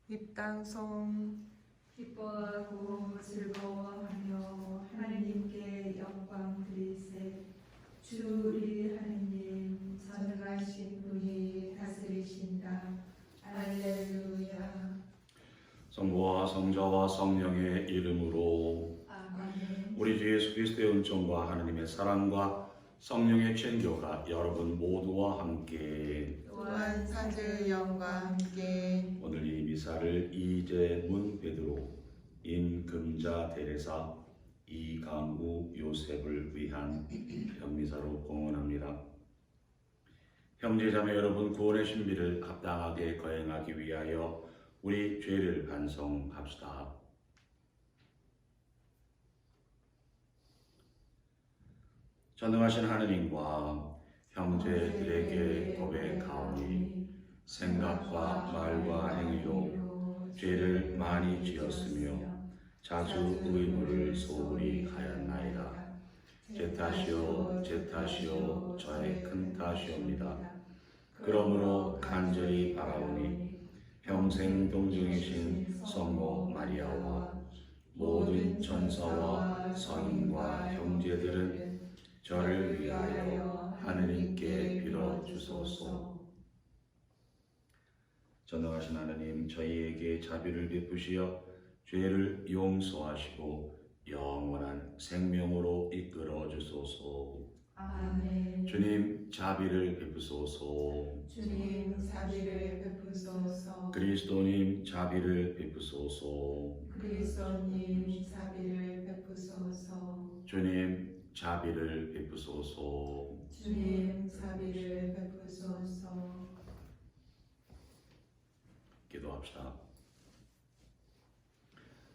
입당송. 기뻐하고 즐거워하며 하느님께 영광 드리세. 주 우리 하느님 전능하신 분이 다스리신다. 할렐루야. 성부와 성자와 성령의 이름으로. 아멘. 우리 주 예수 그리스도의 은총과 하느님의 사랑과 성령의 친교가 여러분 모두와 함께. 또한 사제의 영과 함께. 오늘 이 미사를 이재문 베드로, 임금자 데레사, 이강우 요셉을 위한 현미사로 공헌합니다. 형제자매 여러분, 구원의 신비를 합당하게 거행하기 위하여 우리 죄를 반성합시다. 전능하신 하느님과 형제들에게 고백하오니 생각과 말과 행위로 죄를 많이 지었으며 자주 의무를 소홀히 하였나이다. 제 탓이요 제 탓이요 저의 큰 탓이옵니다. 그러므로 간절히 바라오니 평생 동정이신 성모 마리아와 모든 천사와 성인과 형제들은 저를 위하여 하느님께 빌어주소서. 전능하신 하느님, 저희에게 자비를 베푸시어 죄를 용서하시고 영원한 생명으로 이끌어 주소서. 아멘. 주님, 자비를 베푸소서. 주님 자비를 베푸소서. 그리스도님, 자비를 베푸소서. 그리스도님 자비를 베푸소서. 주님, 자비를 베푸소서. 주님 자비를 베푸소서. 기도합시다.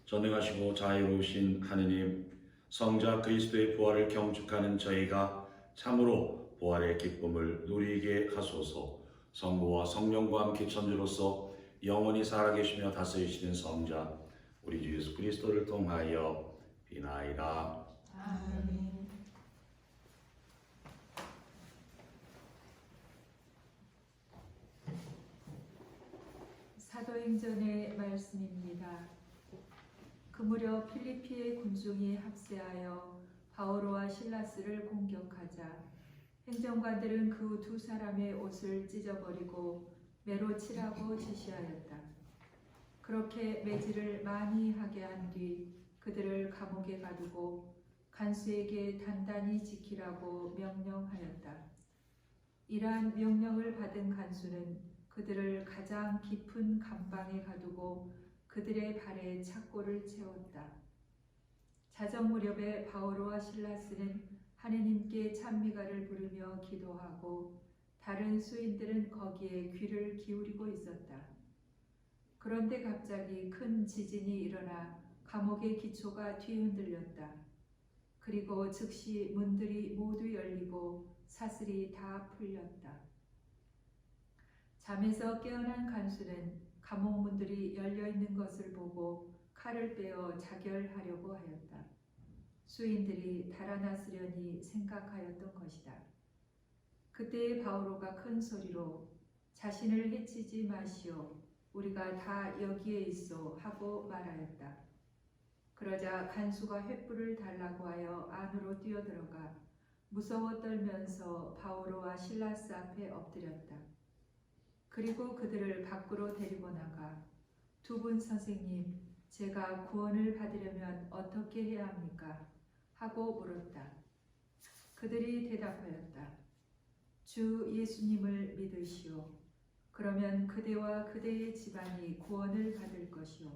전능하시고 자유로우신 하느님, 성자 그리스도의 부활을 경축하는 저희가 참으로 부활의 기쁨을 누리게 하소서. 성부와 성령과 함께 천주로서 영원히 살아계시며 다스리시는 성자 우리 주 예수 그리스도를 통하여 비나이다. 아멘. 사도행전의 말씀입니다. 그 무렵 필리피의 군중이 합세하여 바오로와 실라스를 공격하자 행정관들은 그 두 사람의 옷을 찢어버리고 매로 치라고 지시하였다. 그렇게 매질을 많이 하게 한 뒤 그들을 감옥에 가두고 간수에게 단단히 지키라고 명령하였다. 이러한 명령을 받은 간수는 그들을 가장 깊은 감방에 가두고 그들의 발에 착고를 채웠다. 자정 무렵에 바오로와 실라스는 하느님께 찬미가를 부르며 기도하고 다른 수인들은 거기에 귀를 기울이고 있었다. 그런데 갑자기 큰 지진이 일어나 감옥의 기초가 뒤흔들렸다. 그리고 즉시 문들이 모두 열리고 사슬이 다 풀렸다. 잠에서 깨어난 간수는 감옥 문들이 열려 있는 것을 보고 칼을 빼어 자결하려고 하였다. 수인들이 달아났으려니 생각하였던 것이다. 그때 바오로가 큰 소리로 자신을 해치지 마시오. 우리가 다 여기에 있어 하고 말하였다. 그러자 간수가 횃불을 달라고 하여 안으로 뛰어들어가 무서워 떨면서 바오로와 실라스 앞에 엎드렸다. 그리고 그들을 밖으로 데리고 나가 두 분 선생님, 제가 구원을 받으려면 어떻게 해야 합니까? 하고 물었다. 그들이 대답하였다. 주 예수님을 믿으시오. 그러면 그대와 그대의 집안이 구원을 받을 것이오.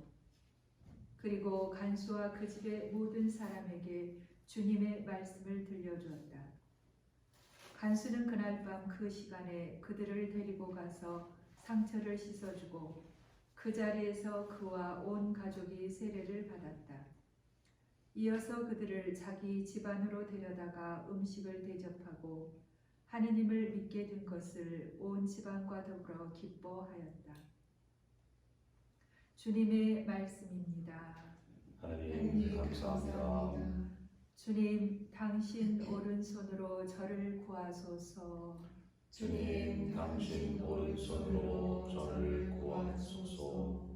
그리고 간수와 그 집의 모든 사람에게 주님의 말씀을 들려주었다. 간수는 그날 밤 그 시간에 그들을 데리고 가서 상처를 씻어주고 그 자리에서 그와 온 가족이 세례를 받았다. 이어서 그들을 자기 집안으로 데려다가 음식을 대접하고 하느님을 믿게 된 것을 온 집안과 더불어 기뻐하였다. 주님의 말씀입니다. 하나님 감사합니다. 주님, 당신 오른손으로 저를 구하소서. 주님, 당신 오른손으로 저를 구하소서.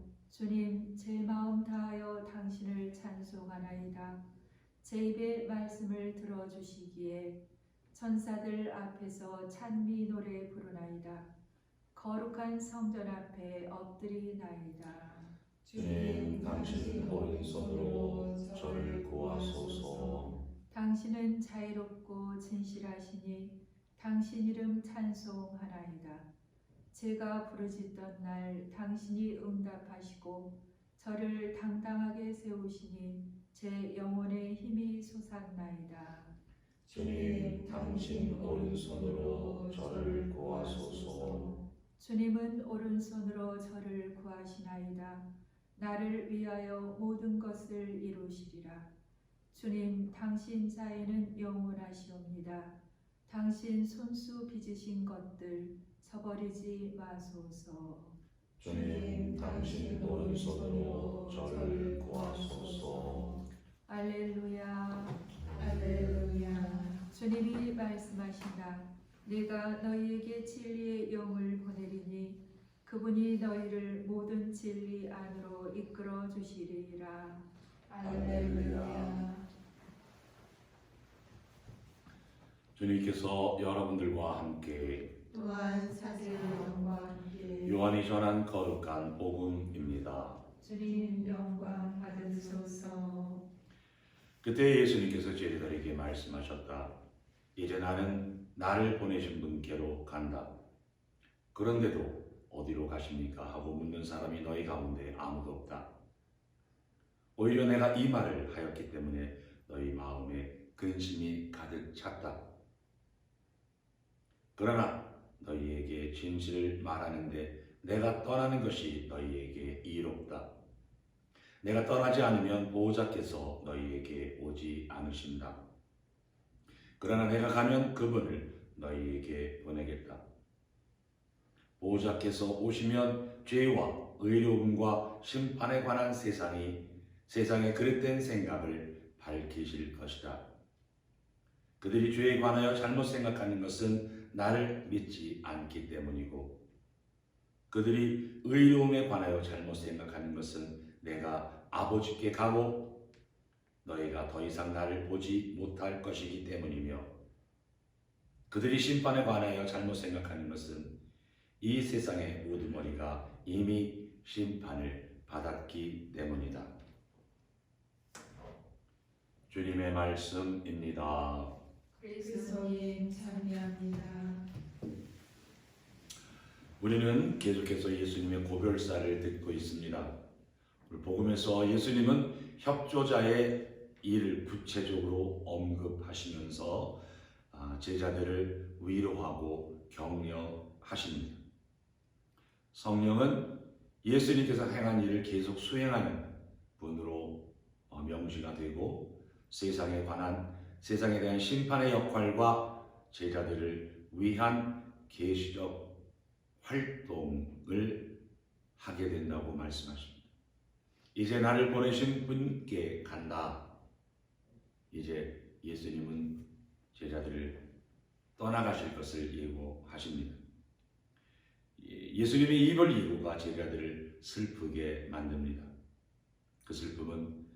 제 입의 말씀을 들어주시기에 천사들 앞에서 찬미 노래 부르나이다. 거룩한 성전 앞에 엎드리나이다. 주님, 당신 오른손으로 저를 구하소서. 당신은 자유롭고 진실하시니 당신 이름 찬송하나이다. 제가 부르짖던 날 당신이 응답하시고 저를 당당하게 세우시니 제 영혼의 힘이 솟았나이다. 주님, 당신 오른손으로 저를 구하소서. 주님은 오른손으로 저를 구하시나이다. 나를 위하여 모든 것을 이루시리라. 주님, 당신 자애는 영원하시옵니다. 당신 손수 빚으신 것들 저버리지 마소서. 주님, 당신 오른손으로 저를 구하소서. 알렐루야. 할렐루야. 주님이 말씀하신다. 내가 너희에게 진리의 영을 보내리니 그분이 너희를 모든 진리 안으로 이끌어 주시리라. 할렐루야. 주님께서 여러분들과 함께 또한 사제들과 함께 요한이 전한 거룩한 복음입니다. 주님 영광 받으소서. 그때 예수님께서 제자들에게 말씀하셨다. 이제 나는 나를 보내신 분께로 간다. 그런데도 어디로 가십니까? 하고 묻는 사람이 너희 가운데 아무도 없다. 오히려 내가 이 말을 하였기 때문에 너희 마음에 근심이 가득 찼다. 그러나 너희에게 진실을 말하는데 내가 떠나는 것이 너희에게 이롭다. 내가 떠나지 않으면 보호자께서 너희에게 오지 않으신다. 그러나 내가 가면 그분을 너희에게 보내겠다. 보호자께서 오시면 죄와 의로움과 심판에 관한 세상의 그릇된 생각을 밝히실 것이다. 그들이 죄에 관하여 잘못 생각하는 것은 나를 믿지 않기 때문이고 그들이 의로움에 관하여 잘못 생각하는 것은 내가 아버지께 가고 너희가 더 이상 나를 보지 못할 것이기 때문이며 그들이 심판에 관하여 잘못 생각하는 것은 이 세상의 우두머리가 이미 심판을 받았기 때문이다. 주님의 말씀입니다. 그리스도님 찬미합니다. 우리는 계속해서 예수님의 고별사를 듣고 있습니다. 오늘 복음에서 예수님은 협조자의 일을 구체적으로 언급하시면서 제자들을 위로하고 격려하십니다. 성령은 예수님께서 행한 일을 계속 수행하는 분으로 명시가 되고 세상에 대한 심판의 역할과 제자들을 위한 계시적 활동을 하게 된다고 말씀하십니다. 이제 나를 보내신 분께 간다. 이제 예수님은 제자들을 떠나가실 것을 예고하십니다. 예수님의 입을 이유가 제자들을 슬프게 만듭니다. 그 슬픔은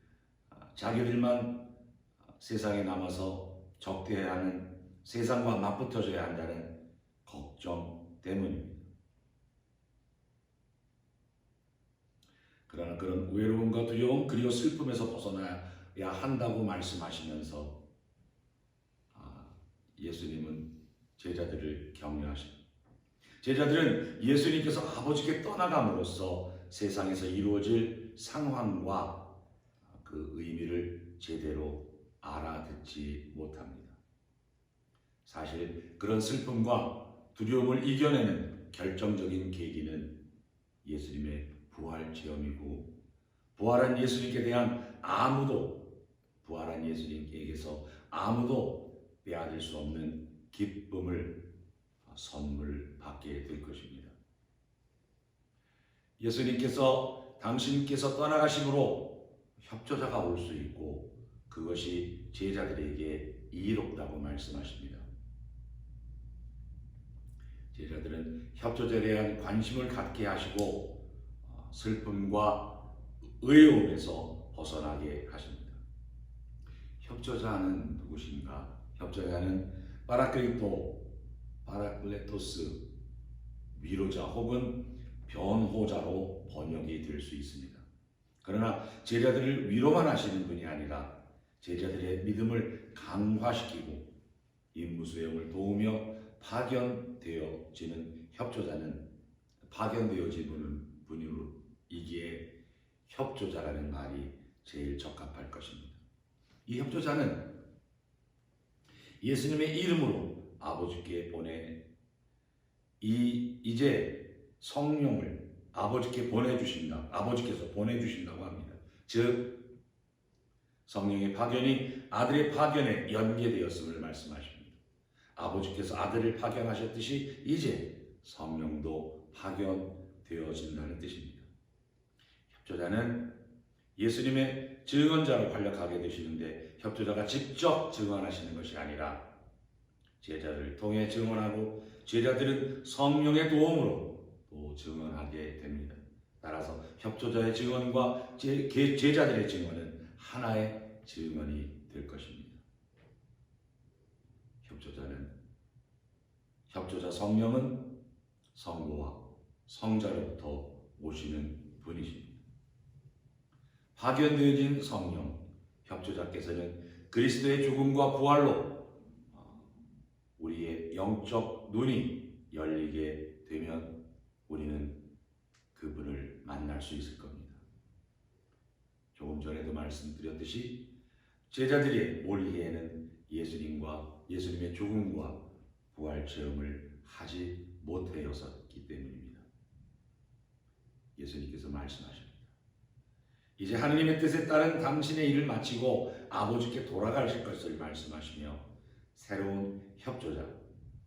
자기들만 세상에 남아서 적대해야 하는 세상과 맞붙어져야 한다는 걱정 때문입니다. 그러나 그런 외로움과 두려움 그리고 슬픔에서 벗어나야 한다고 말씀하시면서 예수님은 제자들을 격려하십니다. 제자들은 예수님께서 아버지께 떠나감으로써 세상에서 이루어질 상황과 그 의미를 제대로 알아듣지 못합니다. 사실 그런 슬픔과 두려움을 이겨내는 결정적인 계기는 예수님의 부활 체험이고 부활한 예수님께게서 아무도 빼앗을 수 없는 기쁨을 선물 받게 될 것입니다. 예수님께서 당신께서 떠나가심으로 협조자가 올 수 있고 그것이 제자들에게 이롭다고 말씀하십니다. 제자들은 협조자에 대한 관심을 갖게 하시고 슬픔과 의로움에서 벗어나게 하십니다. 협조자는 누구신가? 협조자는 파라클레토스, 위로자 혹은 변호자로 번역이 될 수 있습니다. 그러나 제자들을 위로만 하시는 분이 아니라 제자들의 믿음을 강화시키고 임무 수행을 도우며 파견되어지는 협조자는 파견되어지는 분이기에 협조자라는 말이 제일 적합할 것입니다. 이 협조자는 예수님의 이름으로 아버지께 이제 성령을 아버지께 보내주신다. 아버지께서 보내주신다고 합니다. 즉 성령의 파견이 아들의 파견에 연계되었음을 말씀하십니다. 아버지께서 아들을 파견하셨듯이 이제 성령도 파견되어진다는 뜻입니다. 협조자는 예수님의 증언자로 활약하게 되시는데 협조자가 직접 증언하시는 것이 아니라 제자들을 통해 증언하고 제자들은 성령의 도움으로 또 증언하게 됩니다. 따라서 협조자의 증언과 제자들의 증언은 하나의 증언이 될 것입니다. 협조자 성령은 성부와 성자로부터 오시는 분이십니다. 파견되어진 성령, 협조자께서는 그리스도의 죽음과 부활로 우리의 영적 눈이 열리게 되면 우리는 그분을 만날 수 있을 겁니다. 조금 전에도 말씀드렸듯이 제자들의 올해에는 예수님의 죽음과 부활 체험을 하지 못하였기 때문입니다. 예수님께서 말씀하십니다. 이제 하느님의 뜻에 따른 당신의 일을 마치고 아버지께 돌아가실 것을 말씀하시며 새로운 협조자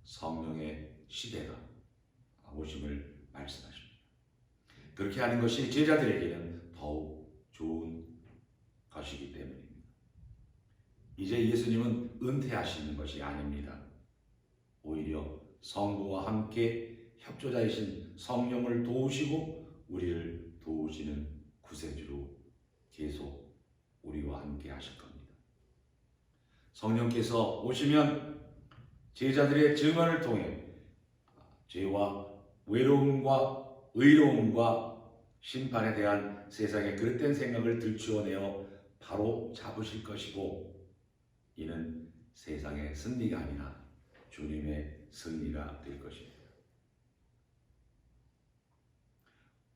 성령의 시대가 오심을 말씀하십니다. 그렇게 하는 것이 제자들에게는 더욱 좋은 것이기 때문입니다. 이제 예수님은 은퇴하시는 것이 아닙니다. 오히려 성부와 함께 협조자이신 성령을 도우시고 우리를 도우시는 구세주로 계속 우리와 함께 하실 겁니다. 성령께서 오시면 제자들의 증언을 통해 죄와 외로움과 의로움과 심판에 대한 세상의 그릇된 생각을 들추어내어 바로 잡으실 것이고 이는 세상의 승리가 아니라 주님의 승리가 될 것입니다.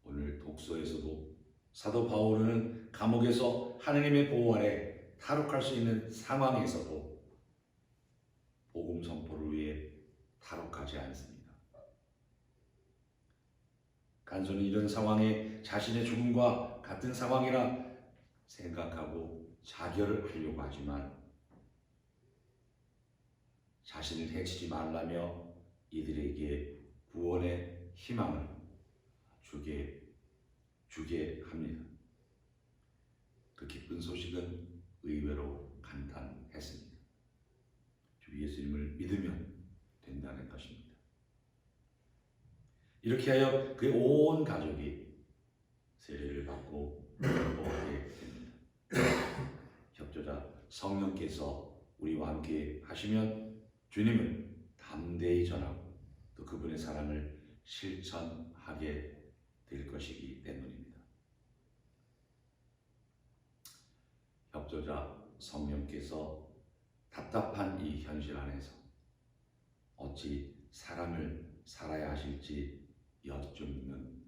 오늘 독서에서도 사도 바울은 감옥에서 하느님의 보호 아래 탈옥할 수 있는 상황에서도 복음 선포를 위해 탈옥하지 않습니다. 간소히 이런 상황에 자신의 죽음과 같은 상황이라 생각하고 자결을 하려고 하지만 자신을 해치지 말라며 이들에게 구원의 희망을 주게 합니다. 그 기쁜 소식은 의외로 간단했습니다. 주 예수님을 믿으면 된다는 것입니다. 이렇게 하여 그의 온 가족이 세례를 받고 복하게 됩니다. 협조자 성령께서 우리와 함께 하시면 주님을 담대히 전하고 또 그분의 사랑을 실천하게 될 것이기 때문입니다. 협조자 성령께서 답답한 이 현실 안에서 어찌 사랑을 살아야 하실지 여쭙는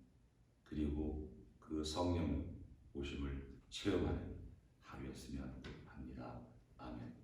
그리고 그 성령 오심을 체험하는 하루였으면 합니다. 아멘.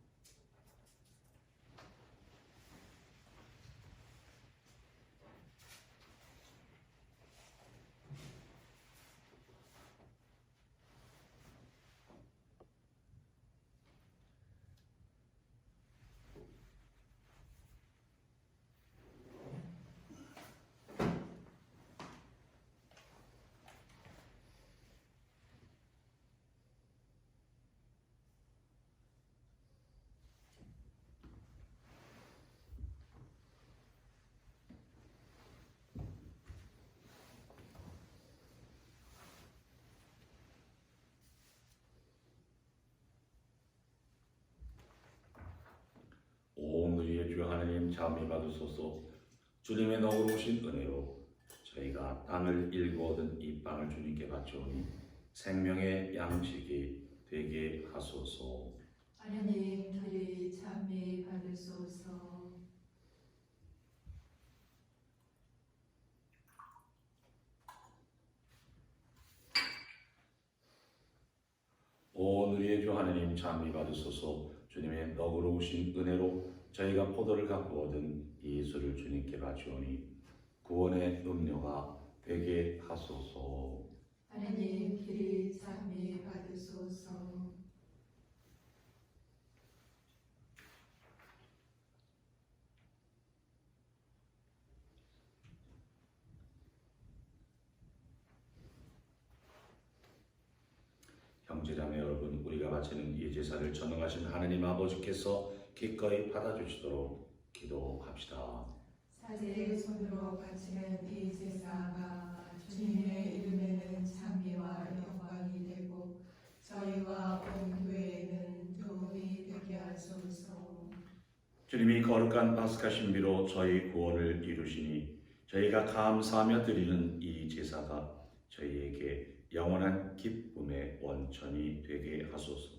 하나님 자비 받으소서. 주님의 너그러 오신 은혜로 저희가 땅을 일구 얻은 이 빵을 주님께 바치오니 생명의 양식이 되게 하소서. 하나님 들이 참미 받으소서. 온 우리의 주 하나님 자비 받으소서. 주님의 너그러우신 은혜로 저희가 포도를 갖고 얻은 이 예수를 주님께 바치오니 구원의 음료가 되게 하소서. 하나님 들이 참미 받으소서. 형제자매 여러분, 우리가 바치는 이 제사를 전능하신 하나님 아버지께서 기꺼이 받아주시도록 기도합시다. 사제의 손으로 바치는 이 제사가 주님의 이름에는 찬미와 영광이 되고 저희와 온 교회에는 도움이 되게 하소서. 주님이 거룩한 파스카 신비로 저희 구원을 이루시니 저희가 감사하며 드리는 이 제사가 저희에게 영원한 기쁨의 원천이 되게 하소서.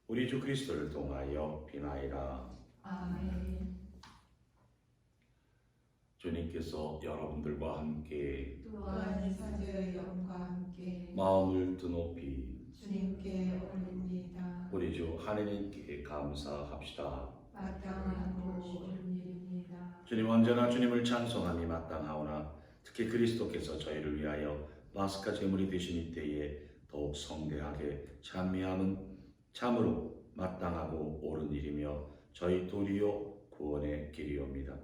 우리 주 그리스도를 통하여 비나이라. 아멘. 주님께서 여러분들과 함께 또한 사제의 영과 함께 마음을 드높이 주님께 올립니다. 우리 주 하느님께 감사합시다. 마땅하고 옳은 일입니다. 주님, 언제나 주님을 찬송함이 마땅하오나 특히 그리스도께서 저희를 위하여 파스카 제물이 되신 이때에 더욱 성대하게 찬미함은 참으로 마땅하고 옳은 일이며 저희 도리어 구원의 길이옵니다.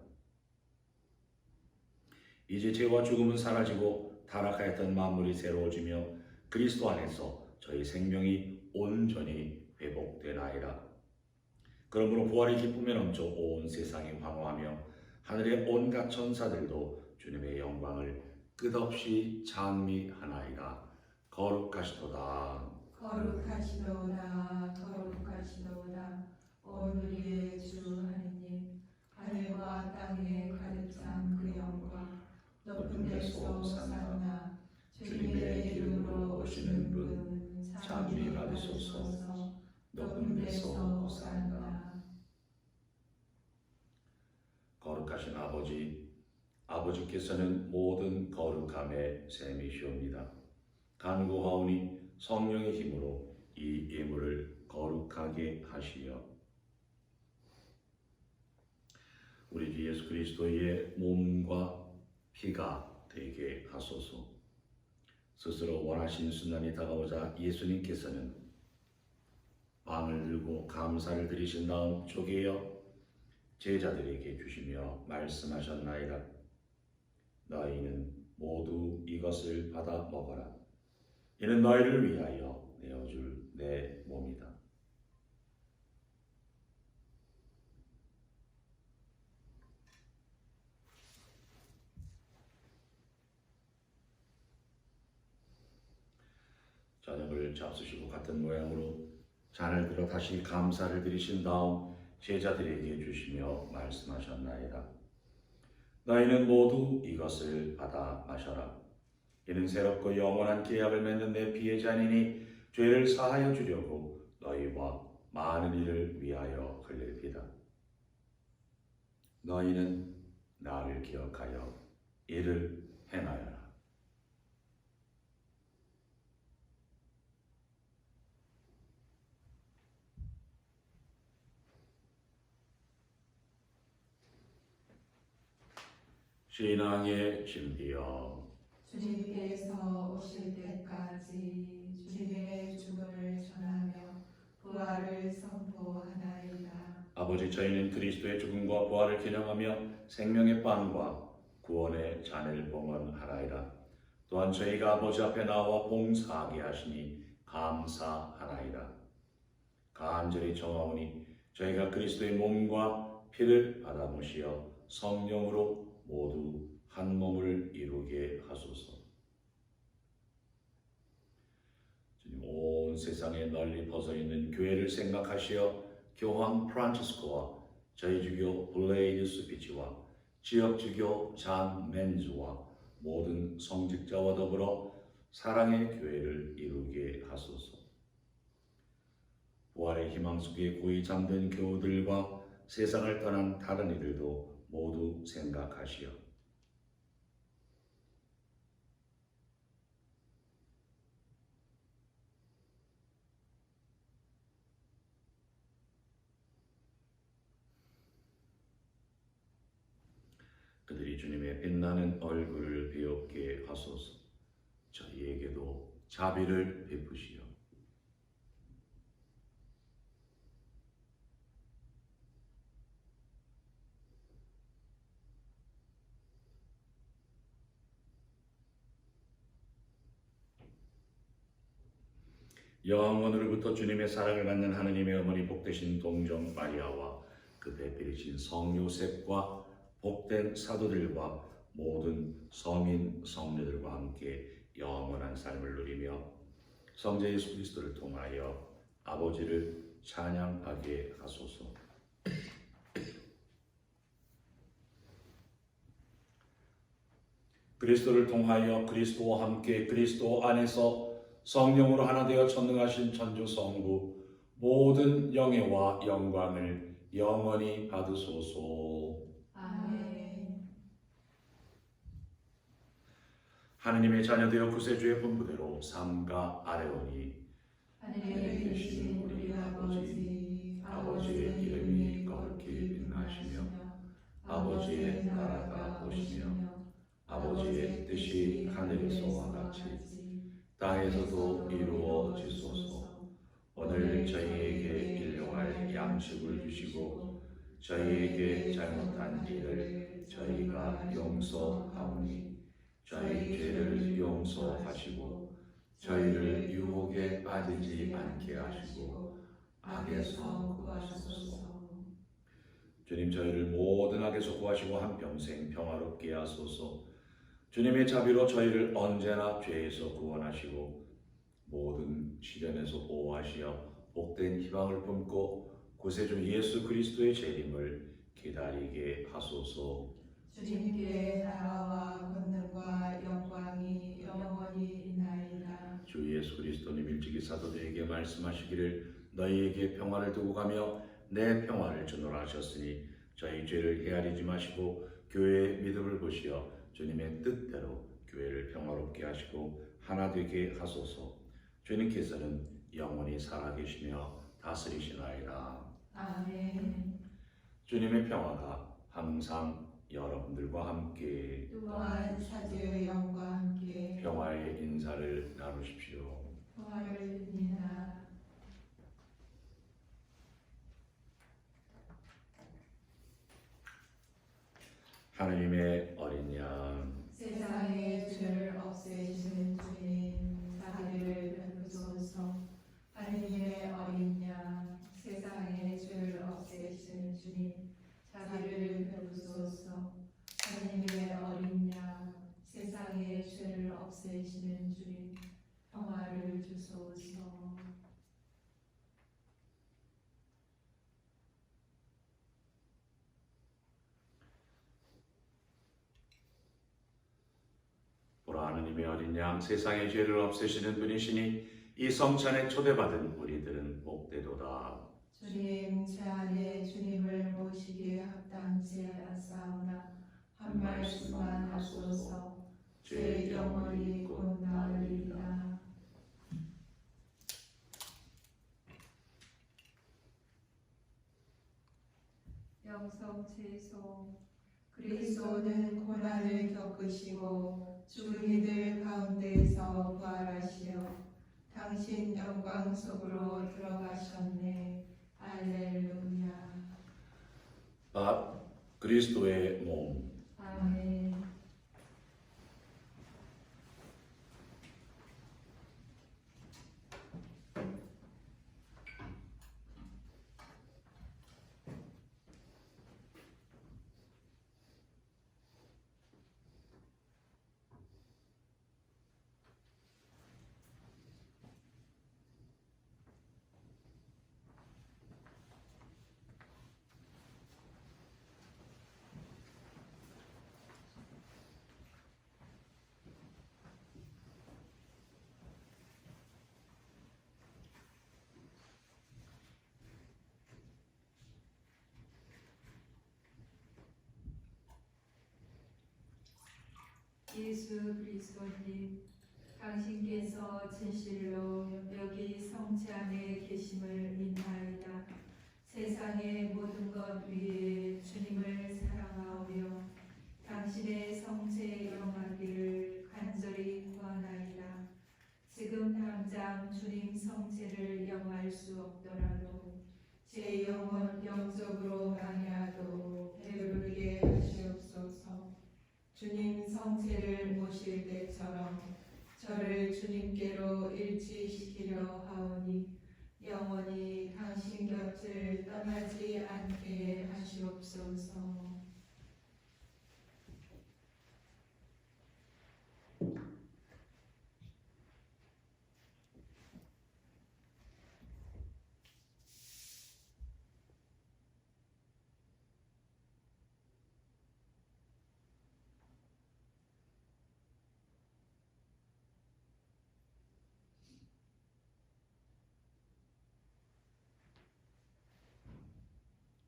이제 죄와 죽음은 사라지고 타락하였던 만물이 새로워지며 그리스도 안에서 저희 생명이 온전히 회복되나이다. 그러므로 부활의 기쁨에 넘쳐 온 세상이 환호하며 하늘의 온갖 천사들도 주님의 영광을 끝없이 찬미하나이다. 거룩하시도다. 거룩하시도다. 거룩하시도다. 온 우리의 주 하느님, 하늘과 땅에 가득 찬 그 영광, 높은 데서 오산나. 주님의 이름으로 오시는 분 찬미 받으소서. 높은 데서 오산나. 거룩하신 아버지께서는 모든 거룩함의 셈이시옵니다. 간구하오니 성령의 힘으로 이 예물을 거룩하게 하시어 우리 주 예수 그리스도의 몸과 피가 되게 하소서. 스스로 원하신 순간이 다가오자 예수님께서는 빵을 들고 감사를 드리신 다음 쪼개어 제자들에게 주시며 말씀하셨나이다. 너희는 모두 이것을 받아 먹어라. 이는 너희를 위하여 내어줄 내 몸이다. 저녁을 잡수시고 같은 모양으로 잔을 들어 다시 감사를 드리신 다음 제자들에게 주시며 말씀하셨나이다. 너희는 모두 이것을 받아 마셔라. 이는 새롭고 영원한 계약을 맺는 내 피의 잔이니 죄를 사하여 주려고 너희와 많은 이를 위하여 흘릴 피다. 너희는 나를 기억하여 이를 행하여라. 신앙의 신비여, 주님께서 오실 때까지 주님의 죽음을 전하며 부활을 선포하나이다. 아버지, 저희는 그리스도의 죽음과 부활을 기념하며 생명의 빵과 구원의 잔을 봉헌하나이다. 또한 저희가 아버지 앞에 나와 봉사하게 하시니 감사하나이다. 간절히 청하오니 저희가 그리스도의 몸과 피를 받아 모시어 성령으로 모두 한 몸을 이루게 하소서. 주님, 온 세상에 널리 퍼져 있는 교회를 생각하시어 교황 프란치스코와 저희 주교 블레이드 스피치와 지역 주교 잔 맨즈와 모든 성직자와 더불어 사랑의 교회를 이루게 하소서. 부활의 희망 속에 고이 잠든 교우들과 세상을 떠난 다른 이들도 모두 생각하시어 그들이 주님의 빛나는 얼굴을 배웁게 하소서. 저희에게도 자비를 베푸시어 영원으로부터 주님의 사랑을 받는 하느님의 어머니 복되신 동정 마리아와 그 배필이신 성 요셉과 복된 사도들과 모든 성인 성녀들과 함께 영원한 삶을 누리며 성자 예수 그리스도를 통하여 아버지를 찬양하게 하소서. 그리스도를 통하여 그리스도와 함께 그리스도 안에서 성령으로 하나 되어 전능하신 천주 성부 모든 영예와 영광을 영원히 받으소서. 아멘. 하느님의 자녀되어 구세주의 분부대로 삼가 아뢰오니 하늘에 계신 우리 아버지, 아버지의 이름이 거룩히 빛나시며 아버지의 나라가 오시며 아버지의 뜻이 하늘에서와 같이 땅에서도 이루어지소서. 오늘 저희에게 일용할 양식을 주시고 저희에게 잘못한 일을 저희가 용서하오니 저희 죄를 용서하시고 저희를 유혹에 빠지지 않게 하시고 악에서 구하소서. 주님, 저희를 모든 악에서 구하시고 한평생 평화롭게 하소서. 주님의 자비로 저희를 언제나 죄에서 구원하시고 모든 시련에서 보호하시어 복된 희망을 품고 구세주 예수 그리스도의 재림을 기다리게 하소서. 주님께 나라와 권능과 영광이 영원히 있나이다. 주 예수 그리스도님 일찍이 사도들에게 말씀하시기를 너희에게 평화를 두고 가며 내 평화를 주노라 하셨으니 저희 죄를 헤아리지 마시고 교회의 믿음을 보시어 주님의 뜻대로 교회를 평화롭게 하시고 하나 되게 하소서. 주님께서는 영원히 살아계시며 다스리시나이다. 아멘. 주님의 평화가 항상 여러분들과 함께 또한 사주의 영과 함께 평화의 인사를 나누십시오. 평화를 빕니다. 하느님의 어린 양 세상의 죄를 없애시는 주님, 자비를 베푸소서. 하느님의 어린 양, 세상의 죄를 없애시는 주님, 자비를 베푸소서. 하느님의 어린 양, 세상의 죄를 없애시는 주님, 평화를 주소서. 보라, 하느님의 어린 양, 세상의 죄를 없애시는 분이시니 이 성찬에 초대받은 우리들은 복되도다. 주님, 제 안에 주님을 모시기에 합당치 않사오나 한 말씀만 하소서. 제 영혼이 곧 나으리이다. 영성 제소 그리스도는 고난을 겪으시고 죽은 이들 가운데에서 부활하시어 당신 영광 속으로 들어가셨네. 할렐루야. 밥 그리스도의 몸. 아멘. 예수 그리스도님, 당신께서 진실로 여기 성체 안에 계심을 믿나이다. 세상의 모든 것 위에 주님을 사랑하오며 당신의 성체에 영하기를 간절히 구하나이다. 지금 당장 주님 성체를 영할 수 없더라도 제 영혼 영적으로 아니하도 배부르게 하시옵소서. 주님 성체를 모실 때처럼 저를 주님께로 일치시키려 하오니 영원히 당신 곁을 떠나지 않게 하시옵소서.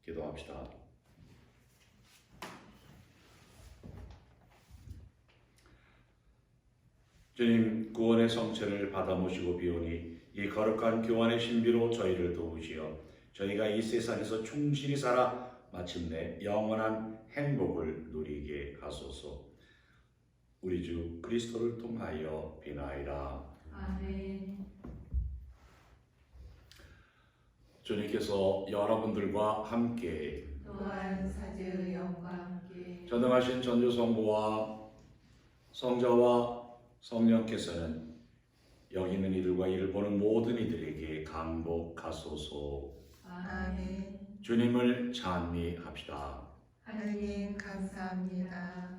기도합시다. 주님, 구원의 성체를 받아 모시고 비오니 이 거룩한 교환의 신비로 저희를 도우시어 저희가 이 세상에서 충실히 살아 마침내 영원한 행복을 누리게 하소서. 우리 주 그리스도를 통하여 비나이다. 아멘. 주님께서 여러분들과 함께 또한 사제의 영과 함께 전능하신 전주성부와 성자와 성령께서는 여기 있는 이들과 이를 보는 모든 이들에게 강복하소서. 아멘. 주님을 찬미합시다. 하느님 감사합니다.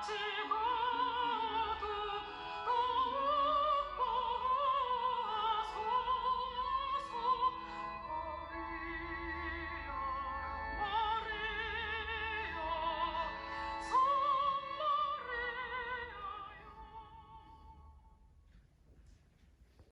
지